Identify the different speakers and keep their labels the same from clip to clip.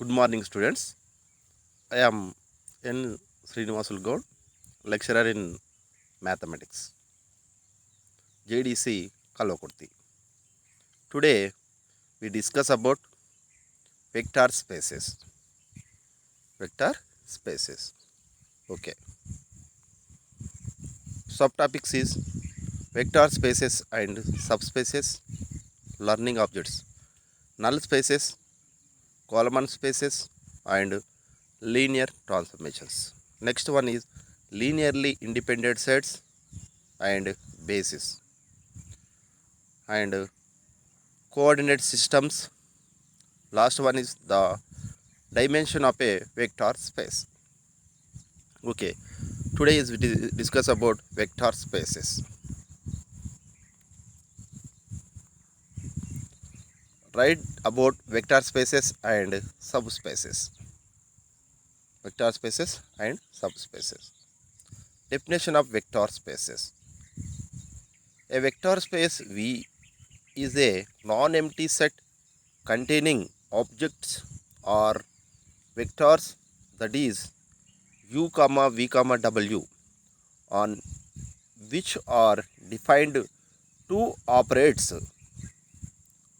Speaker 1: Good morning, students. I am N. Srinivasul Gaud, lecturer in mathematics, JDC Kalakurti. Today we discuss about vector spaces. Vector spaces. Okay. Subtopics is vector spaces and subspaces, learning objects, null spaces, Coleman spaces, and linear transformations. Next one is linearly independent sets and bases, and coordinate systems. Last one is the dimension of a vector space. Okay, today is we discuss about vector spaces. Write about vector spaces and subspaces. Vector spaces and subspaces. Definition of vector spaces. A vector space V is a non-empty set containing objects or vectors, that is u comma v comma w, on which are defined two operates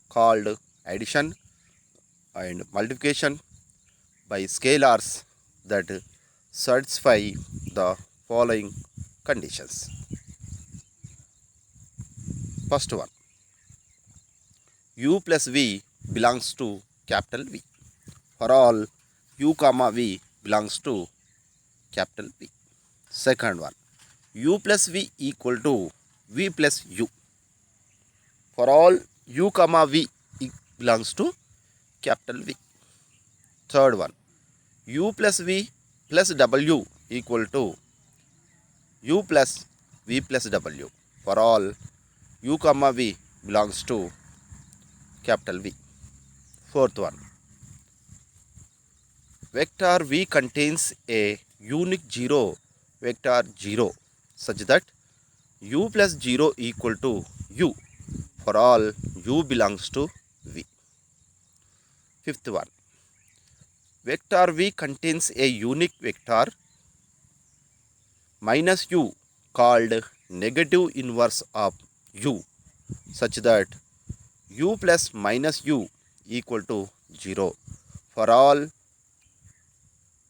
Speaker 1: called addition and multiplication by scalars that satisfy the following conditions. First one, u plus v belongs to capital V for all u comma v belongs to capital V. Second one, u plus v equal to v plus u for all u comma v belongs to capital V. Third one, u plus v plus w equal to u plus v plus w for all u comma v belongs to capital V. Fourth one, vector v contains a unique zero vector 0 such that u plus 0 equal to u for all u belongs to v. Fifth one, vector v contains a unique vector minus u called negative inverse of u such that u plus minus u equal to 0 for all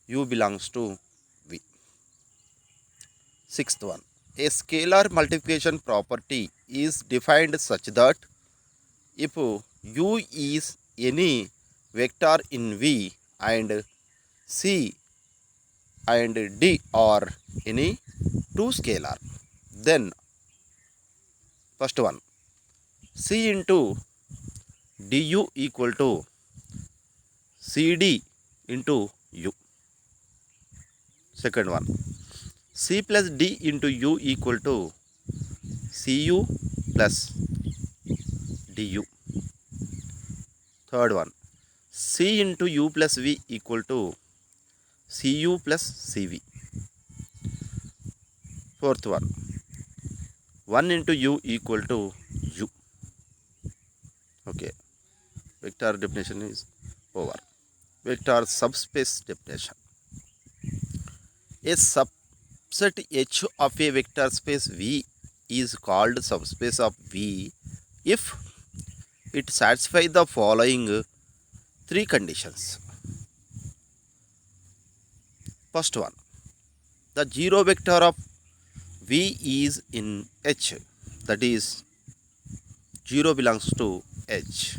Speaker 1: u belongs to v. Sixth one, a scalar multiplication property is defined such that if u is any vector in v and c and d are any two scalar, then first one, c into du equal to cd into u. Second one, c plus d into u equal to cu plus du. Third one, c into u plus v equal to cu plus cv. Fourth one, 1 into u equal to u. Okay, vector definition is over. Vector subspace definition. A subset H of a vector space V is called subspace of V if it satisfies the following three conditions. First one, the zero vector of V is in H, that is 0 belongs to H.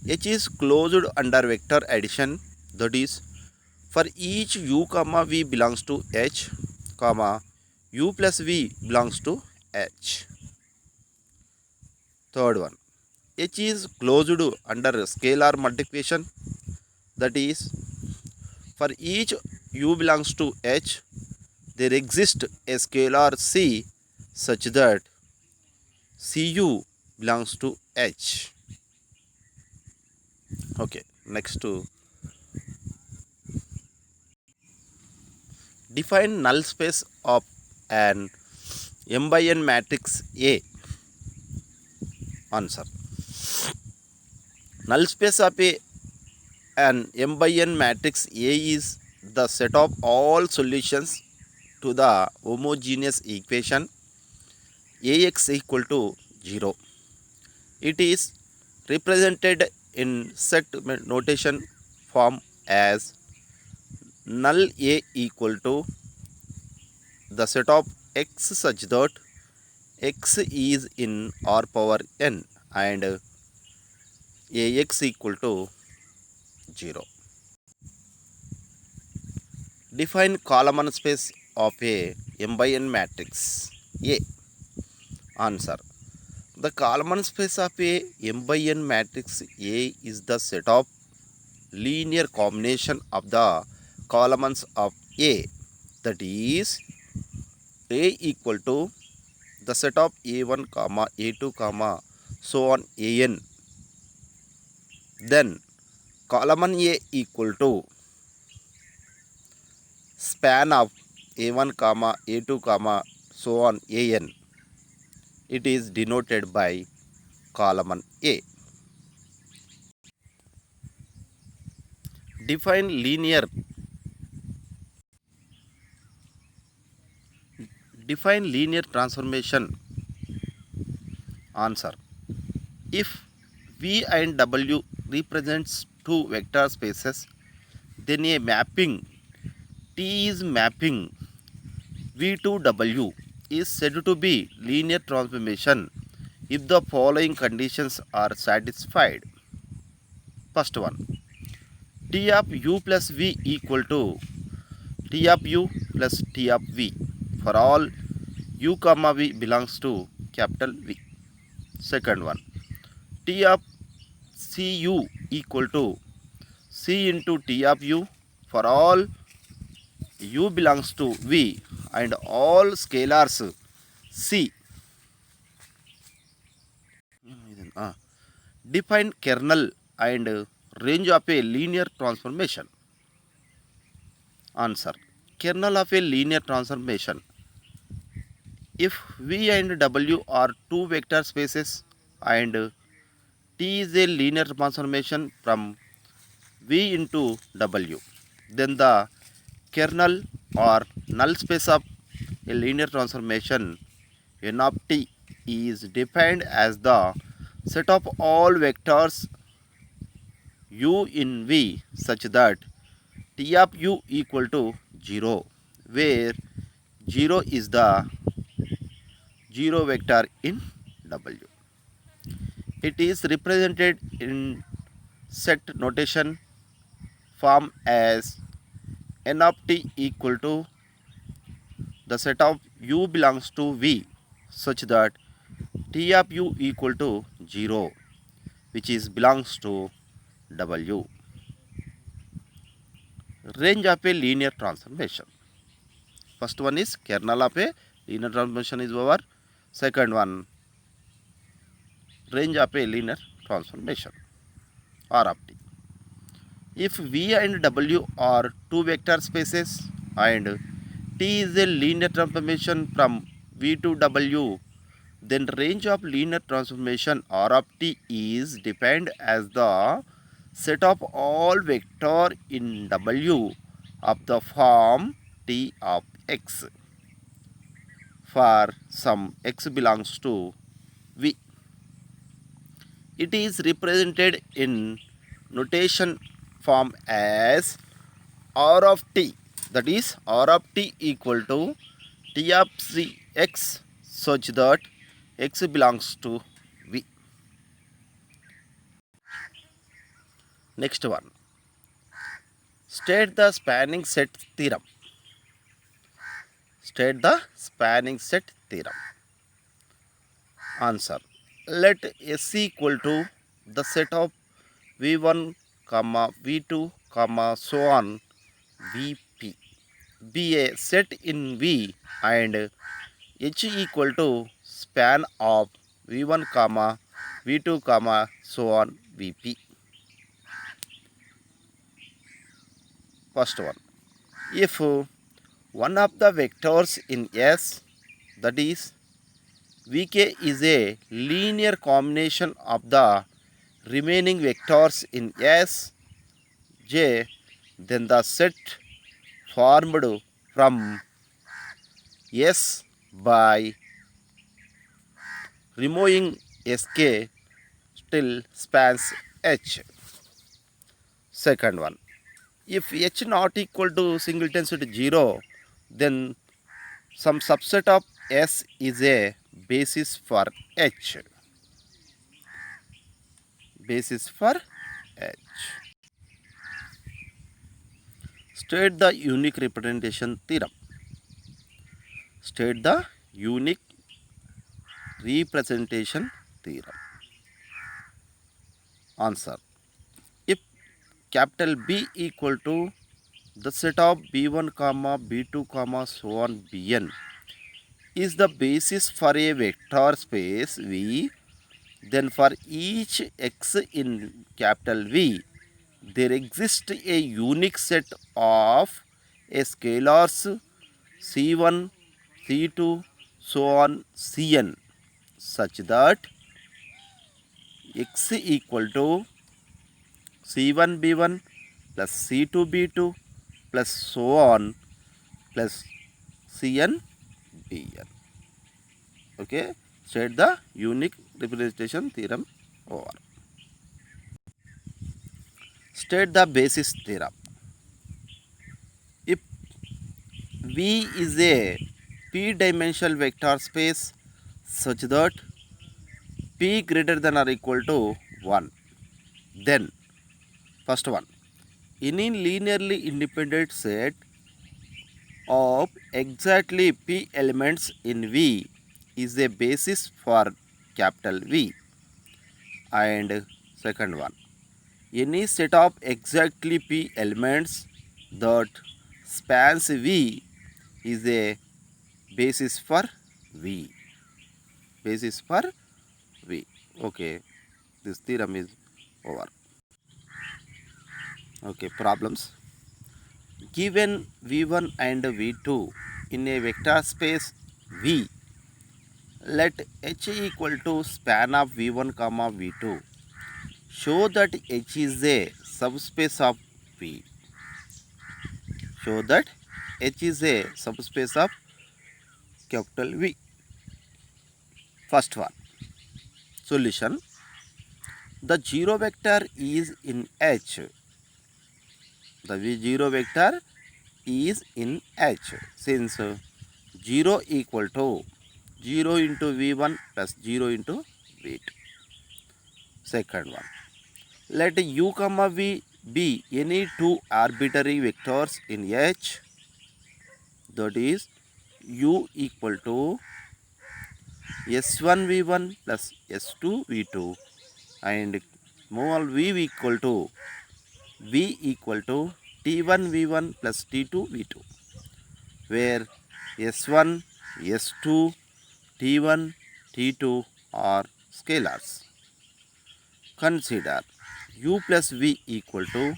Speaker 1: H is closed under vector addition, that is for each u comma v belongs to H, comma u plus v belongs to H. Third one, H is closed under scalar multiplication, that is for each u belongs to H, there exists a scalar C such that Cu belongs to H. Okay, next to define null space of an m by n matrix A. Answer. Null space of a An m by n matrix A is the set of all solutions to the homogeneous equation Ax equal to 0. It is represented in set notation form as null A equal to the set of x such that x is in R power n and Ax equal to 0. Define column space of a m by n matrix A. Answer. The column space of a m by n matrix A is the set of linear combination of the columns of A, that is A equal to the set of A1 comma A2 comma so on An. Then column A equal to span of A1 comma A2 comma so on An. It is denoted by column A. Define linear transformation. Answer. If V and W represents two vector spaces, then a mapping T is mapping V to W is said to be linear transformation if the following conditions are satisfied. First one, T of U plus V equal to T of U plus T of V for all U comma V belongs to capital V. Second one, T of Cu equal to C into T of U for all U belongs to V and all scalars C. Define kernel and range of a linear transformation. Answer. Kernel of a linear transformation. If V and W are two vector spaces and T is a linear transformation from V into W, then the kernel or null space of a linear transformation N of T is defined as the set of all vectors U in V such that T of U equal to 0, where 0 is the 0 vector in W. It is represented in set notation form as N of T equal to the set of U belongs to V such that T of U equal to 0, which is belongs to W. Range of a linear transformation. First one is kernel of a linear transformation is over. Second one, range of a linear transformation R of T. If V and W are two vector spaces and T is a linear transformation from V to W, then range of linear transformation R of T is defined as the set of all vector in W of the form T of X for some X belongs to V. It is represented in notation form as R of T, that is R of T equal to T of X such that X belongs to V. Next one, state the spanning set theorem. State the spanning set theorem. Answer. Let S equal to the set of V1 comma V2 comma so on Vp be a set in V and H equal to span of V1 comma V2 comma so on Vp. First one, if one of the vectors in S, that is Vk, is a linear combination of the remaining vectors in S, J, then the set formed from S by removing Sk still spans H. Second one, if H not equal to singleton set 0, then some subset of S is a basis for H. Basis for H. State the unique representation theorem. State the unique representation theorem. Answer. If capital B equal to the set of B1 comma B2 comma so on Bn is the basis for a vector space V, then for each x in capital V there exists a unique set of a scalars C1, C2, so on Cn such that x equal to C1 B1 plus C2 B2 plus so on plus Cn Bn. Okay, state the unique representation theorem over. State the basis theorem. If V is a p-dimensional vector space such that p greater than or equal to 1, then first one, any linearly independent set of exactly p elements in V is a basis for capital V. And second one, any set of exactly p elements that spans V is a basis for V. Basis for V. Okay, this theorem is over. Okay, problems. Given V1 and V2 in a vector space V, let H equal to span of V1 comma V2. Show that H is a subspace of V. Show that H is a subspace of capital V. First one, solution. The zero vector is in H. The zero vector is in H since 0 equal to 0 into V1 plus 0 into V2. Second one, let U comma V be any two arbitrary vectors in H, that is U equal to S1 V1 plus S2 V2 and small v equal to V equal to T1 V1 plus T2 V2, where S1, S2, T1, T2 are scalars. Consider U plus V equal to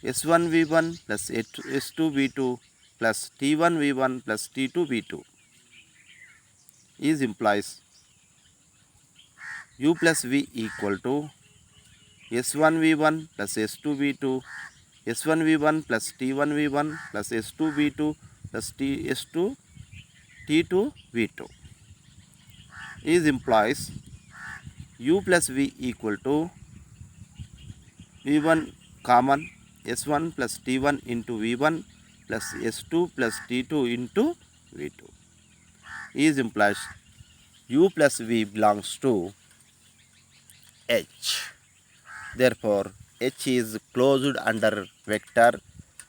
Speaker 1: S1 V1 plus S2 V2 plus T1 V1 plus T2 V2 is implies U plus V equal to S1 V1 plus S2 V2, S1 V1 plus T1 V1 plus S2 V2 plus S2 T2 V2 is implies U plus V equal to V1 common S1 plus T1 into V1 plus S2 plus T2 into V2 is implies U plus V belongs to H. Therefore, H is closed under vector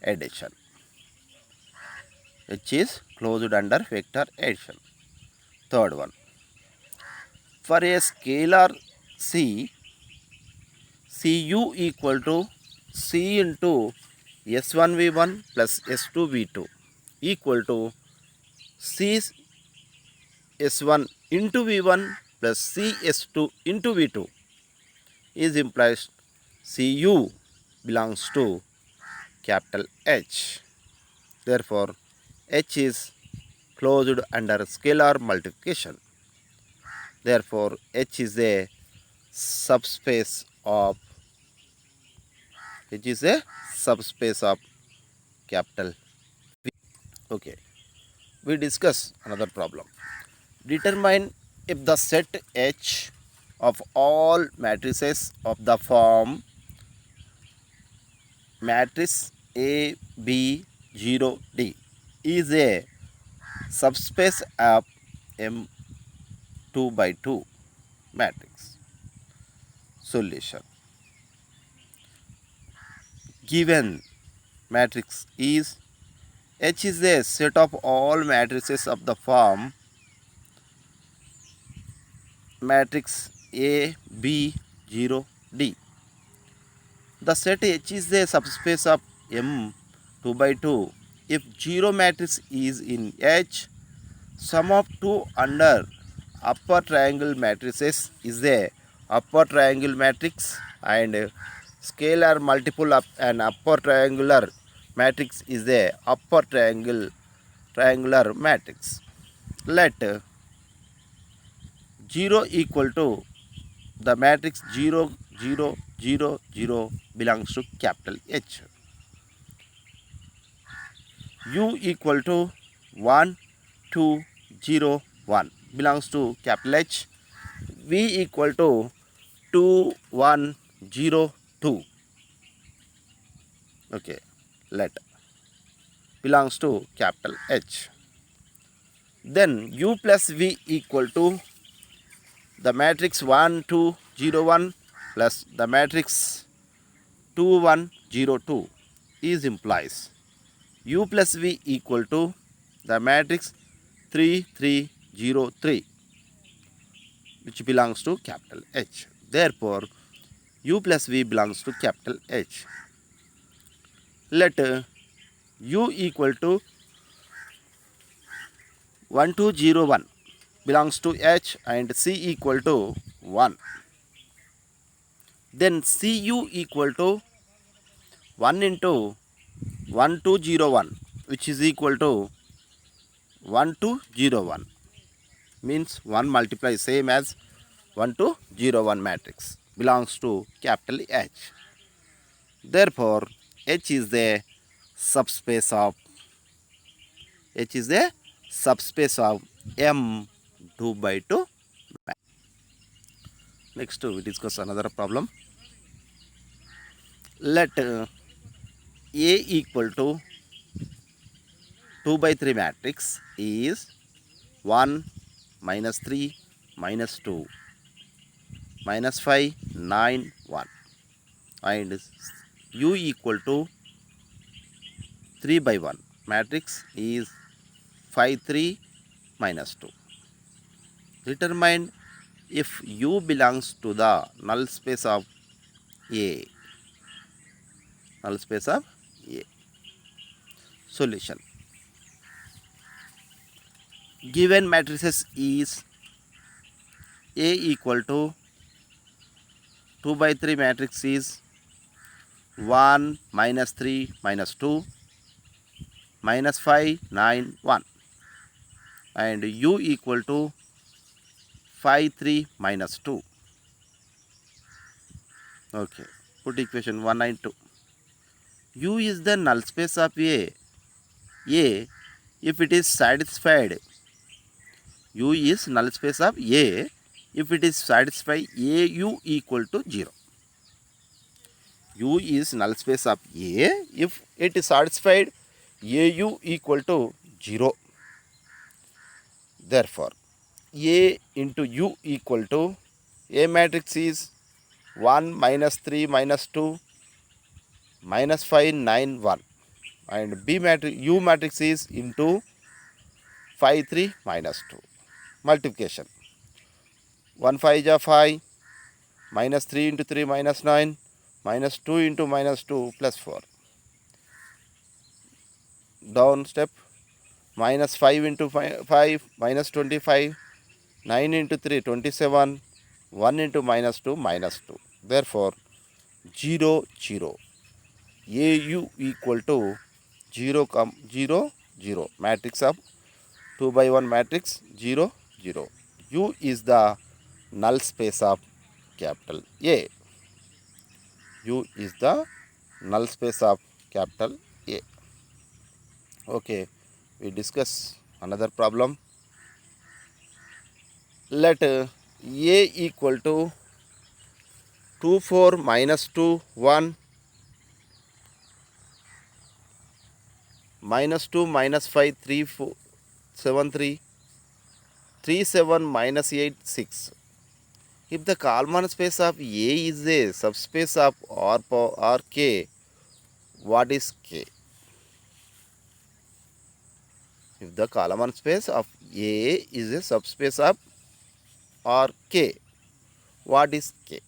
Speaker 1: addition. H is closed under vector addition. Third one, for a scalar C, Cu equal to C into S1 V1 plus S2 V2 equal to C S1 into V1 plus C S2 into V2 is implies Cu belongs to capital H. Therefore, H is closed under scalar multiplication. Therefore, H is a subspace of H is a subspace of capital V. Okay, we discuss another problem. Determine if the set H of all matrices of the form matrix A, B, 0, D is a subspace of M 2 by 2 matrix. Solution. Given matrix is H is a set of all matrices of the form matrix A, B, 0, D. The set H is a subspace of M 2 by 2. If 0 matrix is in H, sum of two under upper triangle matrices is a upper triangle matrix, and scalar multiple of an upper triangular matrix is a upper triangular matrix. Let 0 equal to the matrix 0, 0, 0, 0 belongs to capital H. U equal to 1, 2, 0, 1 belongs to capital H. V equal to 2, 1, 0, 2. Okay, let belongs to capital H. Then U plus V equal to the matrix 1, 2, 0, 1 plus the matrix 2, 1, 0, 2 is implies U plus V equal to the matrix 3, 3, 0, 3 which belongs to capital H. Therefore, U plus V belongs to capital H. Let U equal to 1, 2, 0, 1 belongs to H and C equal to 1. Then Cu equal to 1 into 1, 2, 0, 1 which is equal to 1, 2, 0, 1 means 1 multiply same as 1, 2, 0, 1 matrix belongs to capital H. Therefore, H is the subspace of M 2 by 2. Next we discuss another problem. Let A equal to 2 by 3 matrix is 1, minus 3, minus 2, minus 5, 9, 1 and U equal to 3 by 1 matrix is 5, 3, minus 2. Determine if U belongs to the null space of A. Null space of A. Solution. Given matrices is A equal to 2 by 3 matrix is 1, minus 3, minus 2, minus 5, 9, 1 and U equal to 5, 3, minus 2. Okay, put equation 1 and 2. U is the null space of A if it is satisfied. U is null space of A if it is satisfied AU equal to 0. U is null space of A if it is satisfied AU equal to 0. Therefore, A into U equal to A matrix is 1, minus 3, minus 2, minus 5, 9, 1 and B matrix U matrix is into 5, 3, minus 2. Multiplication. 1 5 is 5, minus 3 into 3 minus 9, minus 2 into minus 2 plus 4. Down step, minus 5 into 5 minus 25, 9 into 3 27, 1 into minus 2 minus 2. Therefore, 0, 0. AU equal to 0, 0, 0. Matrix of 2 by 1 matrix 0, 0. U is the null space of capital A. U is the null space of capital A. Okay, we discuss another problem. Let A equal to 2 4 minus 2 1 minus 2 minus 5 3 4 7 3 3 7 minus 8 6. If the Kalman space of A is a subspace of R K, what is K? If the Kalman space of A is a subspace of R K, what is K?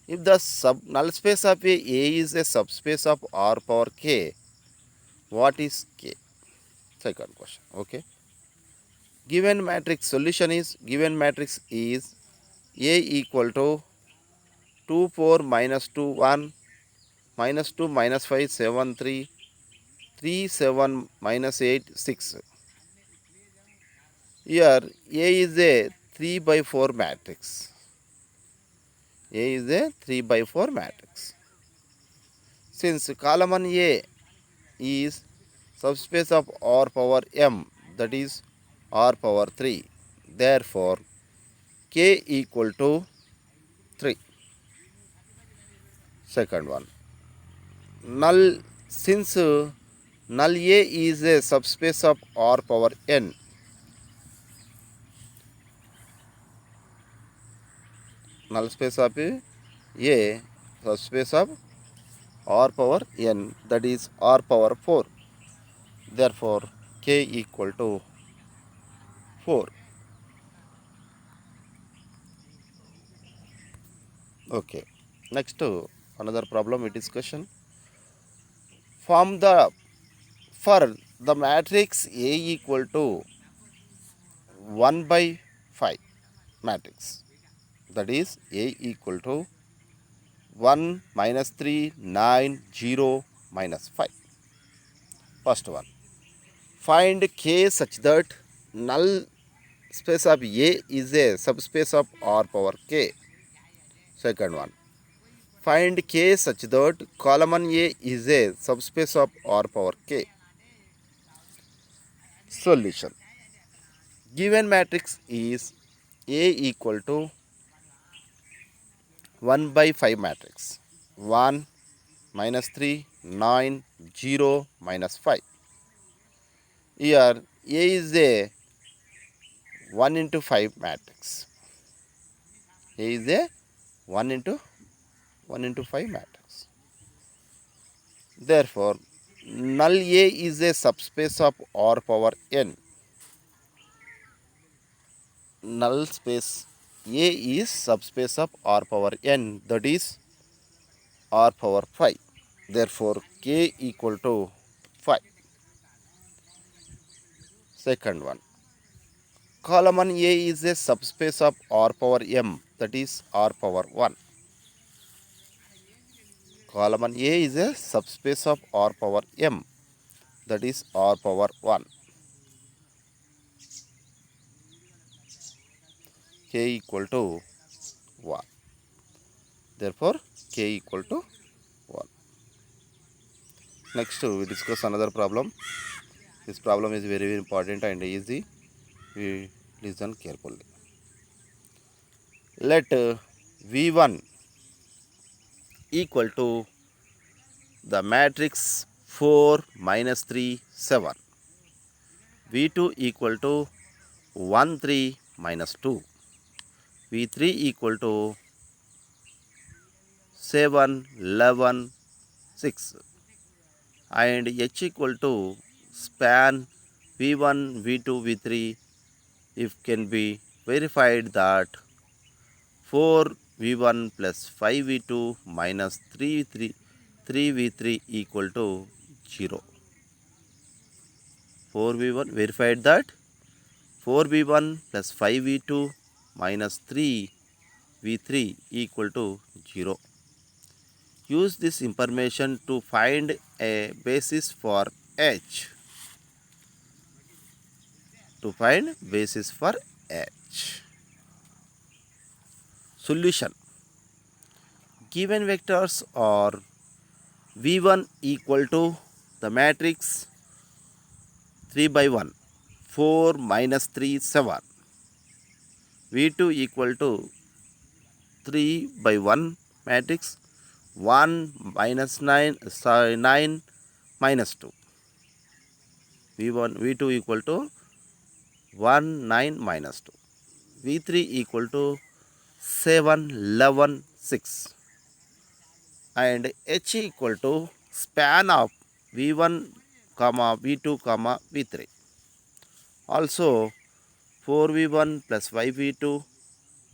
Speaker 1: If the null space of A is a subspace of R power K, what is K? Second question. Okay. Given matrix solution is A equal to 2 4 minus 2 1 minus 2 minus 5 7 3 3 7 minus 8 6. Here A is a 3 by 4 matrix. A is a 3 by 4 matrix. Since column A is subspace of R power m, that is R power 3, therefore K equal to 3. Second one, null, since null A is a subspace of R power n, null space of A subspace of R power n, that is R power 4, therefore K equal to 4. Okay, next another problem we discussion. Form the for the matrix A equal to 1 by 5 matrix, that is A equal to 1 minus 3 9 0 minus 5. First one, find K such that null space of A is a subspace of R power K. Second one, find K such that column A is a subspace of R power K. Solution. Given matrix is A equal to 1 by 5 matrix. 1 minus 3 9 0 minus 5. Here A is a 1 into 5 matrix. A is a 1 into 5 matrix. Therefore, null A is a subspace of R power n. Null space A is subspace of R power n, that is R power 5. Therefore, K equal to 5. Second one, column A is a subspace of R power m, that is R power 1. Column A is a subspace of R power m, that is R power 1. K equal to 1. Therefore, K equal to 1. Next, we discuss another problem. This problem is very, very important and easy. We listen carefully. Let V1 equal to the matrix 4 minus 3 7. V2 equal to 1 3 minus 2. V3 equal to 7 11 6. And H equal to span V1 V2 V3 if can be verified that 4 V1 plus 5 V2 minus 3 V3 equal to 0. 4 V1 verified that 4 V1 plus 5 V2 minus 3 V3 equal to 0. Use this information to find a basis for H. To find basis for H. Solution. Given vectors are V1 equal to the matrix 3 by 1, 4 minus 3, 7. V2 equal to 3 by 1 matrix 1 minus 9, 9 minus 2. V2 equal to 1, 9 minus 2. V3 equal to 7, 11, 6. And H equal to span of V1 comma V2 comma V3. Also 4V1 plus 5V2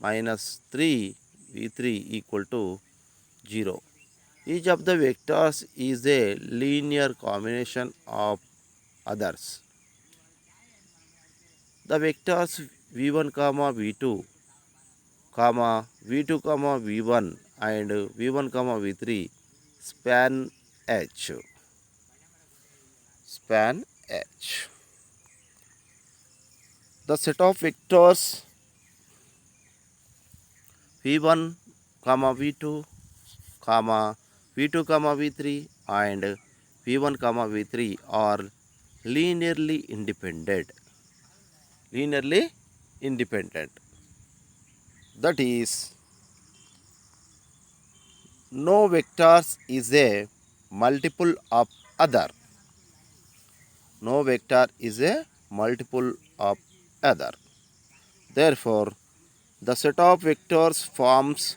Speaker 1: minus 3V3 equal to 0. Each of the vectors is a linear combination of others. The vectors V1 comma V2 comma V2 comma V1 and V1 comma V3 span H. Span H. The set of vectors V1 comma V2 comma V2 comma V3 and V1 comma V3 are linearly independent. Linearly independent. That is, no vectors is a multiple of other. No vector is a multiple of other. Therefore, the set of vectors forms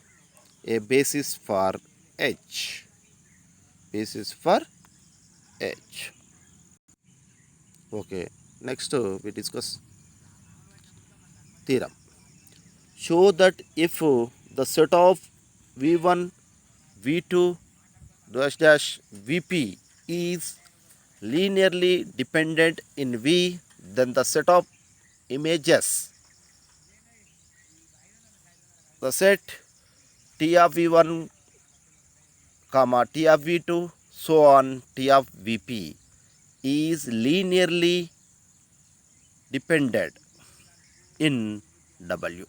Speaker 1: a basis for H. Basis for H. Okay. Next we discuss theorem. Show that if the set of V1, V2 dash dash Vp is linearly dependent in V, then the set of images, the set T of V1 comma T of V2 so on T of Vp is linearly dependent in W.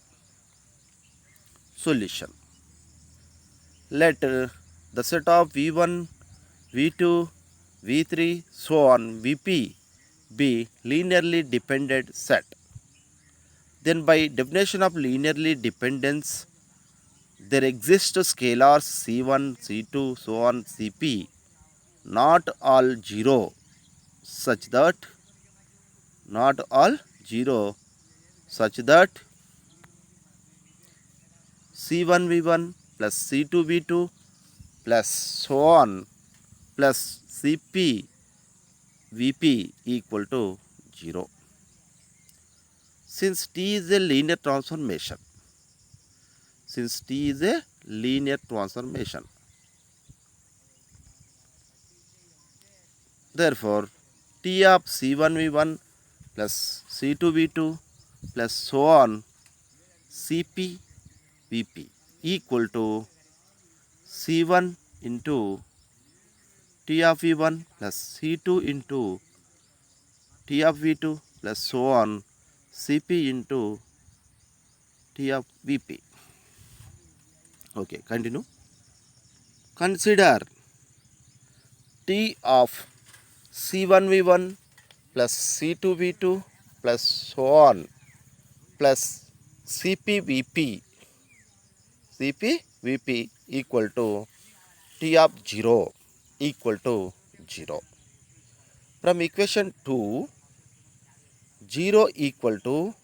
Speaker 1: Solution. Let the set of V1, V2, V3 so on Vp be linearly dependent set. Then by definition of linearly dependence, there exist scalars C1, C2 so on Cp not all 0 such that C1V1 plus C2V2 plus so on plus CPVP equal to 0. Since T is a linear transformation, therefore T of C1V1 plus C2V2 plus so on CPVP equal to C1 into T of V1 plus C2 into T of V2 plus so on Cp into T of Vp. Okay, continue. Consider T of C1V1 plus C2V2 plus so on plus CPVP equal to T of 0 equal to 0. From equation 2, 0 equal to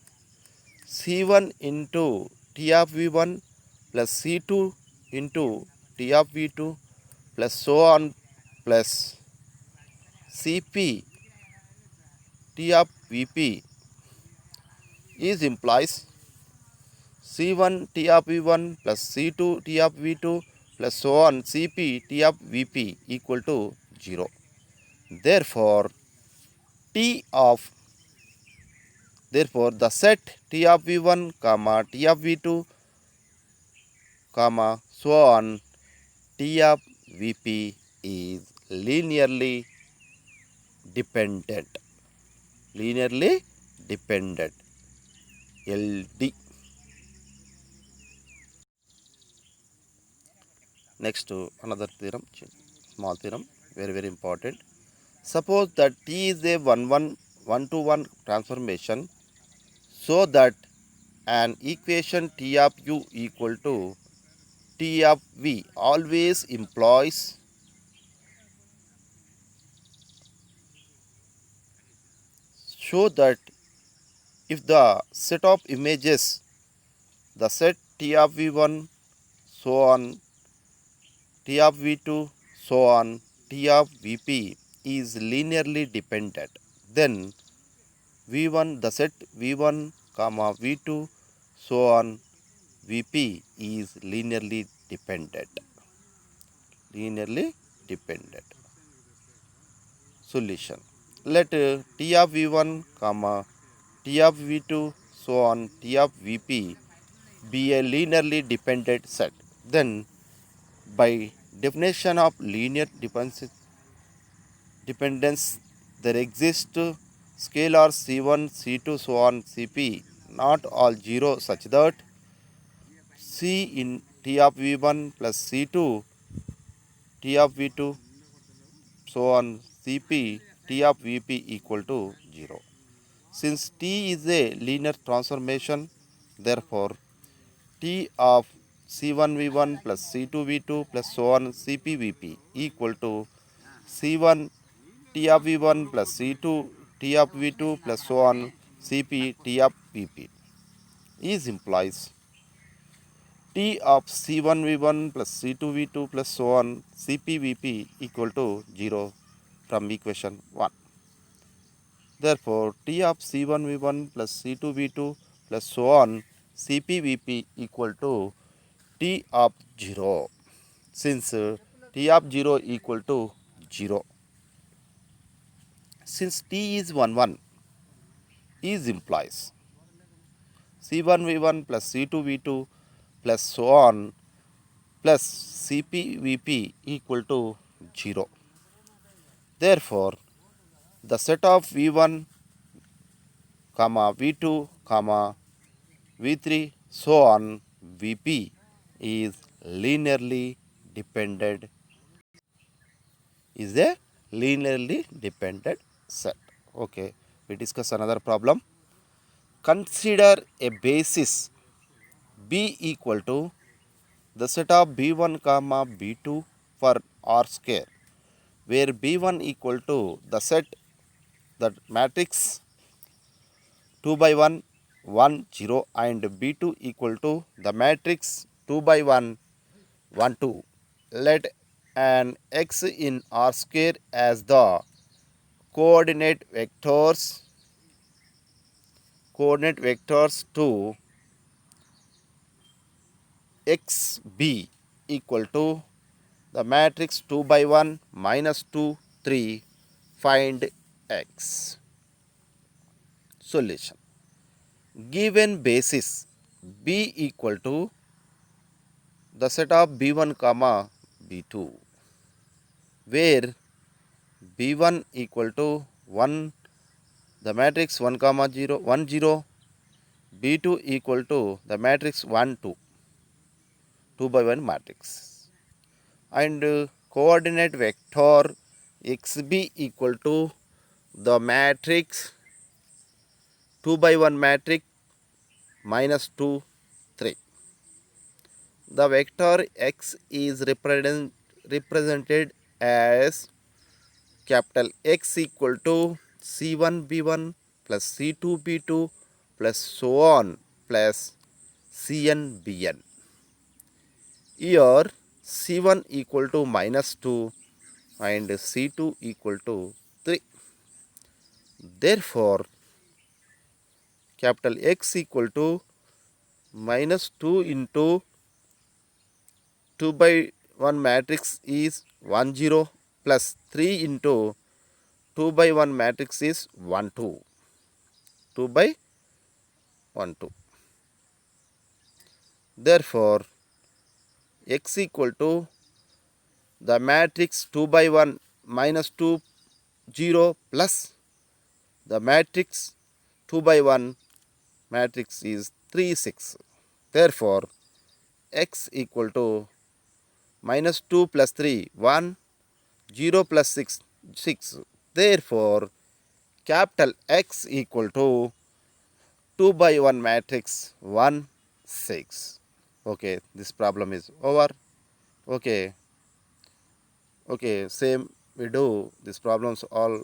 Speaker 1: C1 into T of V1 plus C2 into T of V2 plus so on plus Cp T of Vp is implies C1 T of V1 plus C2 T of V2 plus so on Cp T of Vp equal to 0. Therefore, the set T of V1 comma T of V2 comma so on T of Vp is linearly dependent. LD. Next another theorem, small theorem, very important. Suppose that T is a 1-to-1 transformation, so that an equation T of U equal to T of V always implies show that if the set of images, the set T of V1 so on T of V2 so on T of Vp is linearly dependent, then V1 the set V1 comma V2 so on Vp is linearly dependent. Linearly dependent. Solution. Let T of V1 comma T of V2 so on T of Vp be a linearly dependent set. Then by definition of linear dependence, there exist scalars C1, C2 so on Cp not all 0 such that C in T of V1 plus C2 T of V2 so on Cp T of Vp equal to 0. Since T is a linear transformation, therefore T of C1 V1 plus C2 V2 plus so on Cp Vp equal to C1 T of V1 plus C2 T of V2 plus so on Cp T of Vp is implies T of C1 V1 plus C2 V2 plus so on Cp Vp equal to 0 from equation 1. Therefore, T of C1 V1 plus C2 V2 plus so on Cp Vp equal to T of 0. Since T of 0 equal to 0. Since T is 1 is implies C1 V1 plus C2 V2 plus so on plus Cp Vp equal to 0. Therefore, the set of V1 comma V2 comma V3 so on Vp is linearly dependent, is a linearly dependent set. Okay, we discuss another problem. Consider a basis B equal to the set of B1 comma B2 for R square, where B1 equal to the set that matrix 2 by 1 1 0 and B2 equal to the matrix 2 by 1 1 2. Let an x in R square as the coordinate vectors to xb equal to the matrix 2 by 1 minus 2 3. Find x. Solution. Given basis b equal to the set of b1 comma b2, where b1 equal to 1 the matrix 1 comma 0 1 0, b2 equal to the matrix 1 2 2 by 1 matrix, and coordinate vector xb equal to the matrix 2 by 1 matrix minus 2 3. The vector x is represented as capital X equal to C1 B1 plus C2 B2 plus so on plus Cn Bn. Here C1 equal to minus 2 and C2 equal to 3. Therefore, capital X equal to minus 2 into 2 by 1 matrix is 1 0 plus 3 into 2 by 1 matrix is 1 2. 2 by 1 2. Therefore, x equal to the matrix 2 by 1 minus 2 0 plus the matrix 2 by 1 matrix is 3 6. Therefore, x equal to minus 2 plus 3 1 0 plus 6, 6. Therefore, capital X equal to 2 by 1 matrix 1, 6. Okay, this problem is over. Okay, okay, same we do these problems all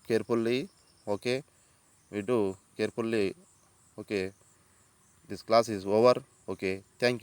Speaker 1: carefully. Okay, we do carefully. Okay, this class is over. Okay, thank you.